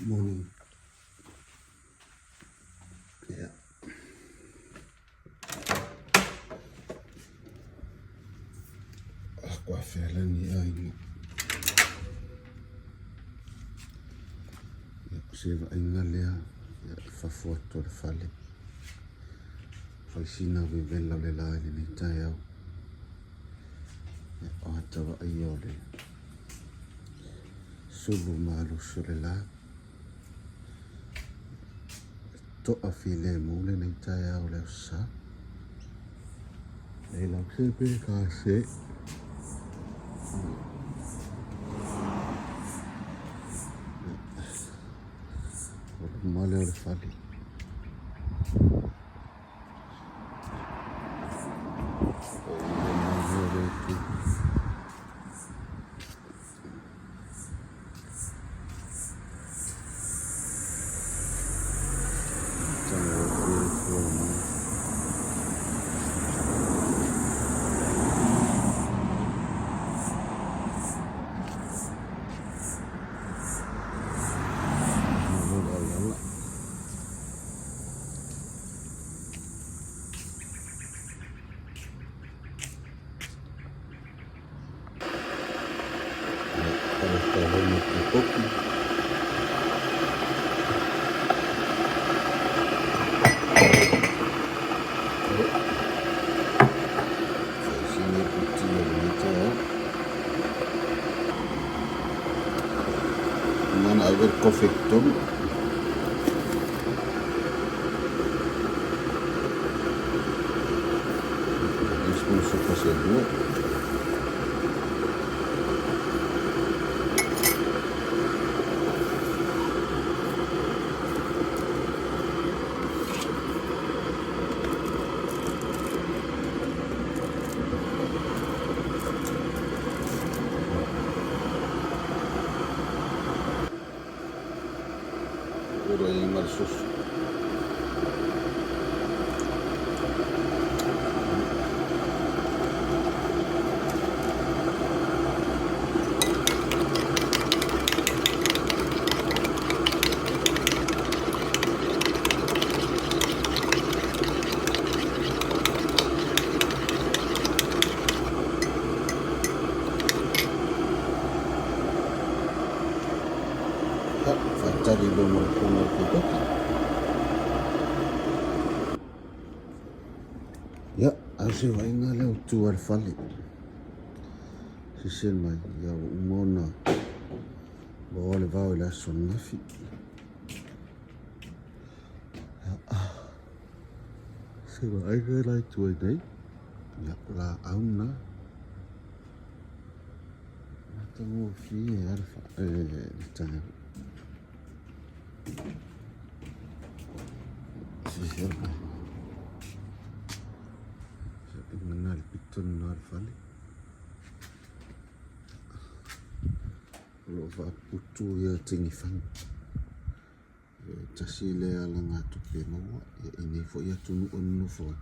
Morning. Yeah. Qua felani ai. Se va ingalea fa foto le fale. Fa sina vi bella le lai ni Taeao. O atawa ai ole. Sulu malu sole la. To afile mule ni Taeao le sa. E la sepe ka se. Male le fale. Non aver confetto discorso passaggio ora in marzo facciare l'uomo come il ya ase wa inga le tu al fali si sen mai ya umona bo le va la sonnafi se wa ai la tu dai ya la auna matagofie alfa tana si sen mana le piton no al fali lo va putu ya tingi fang tasile ala ngatu pe mo ya ini fo ya tunu onu fo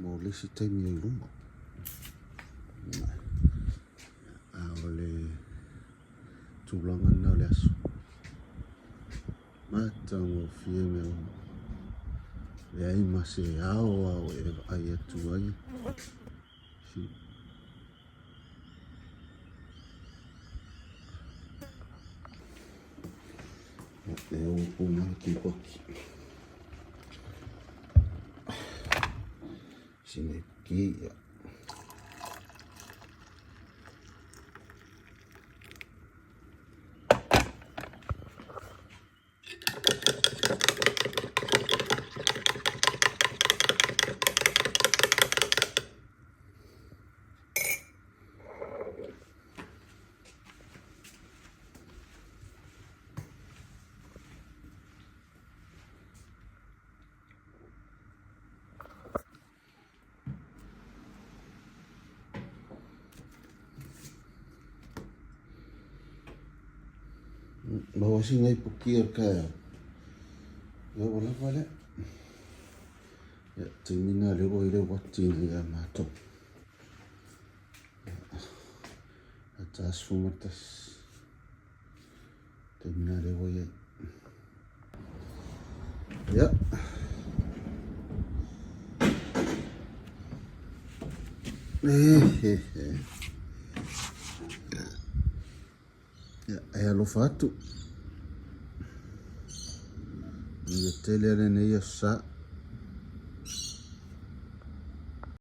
mo le si temi o lumba a ole tulangan na le aso matagofie me le ai mase ao e ai atu ai si e o puna ki poki sine ki bawa singai puki ka ya wala wala ya termina le o ile wati ya mato atas fumatas Termina le voy ya. Ya, ai alofa atu. Ia tele ale nei asa.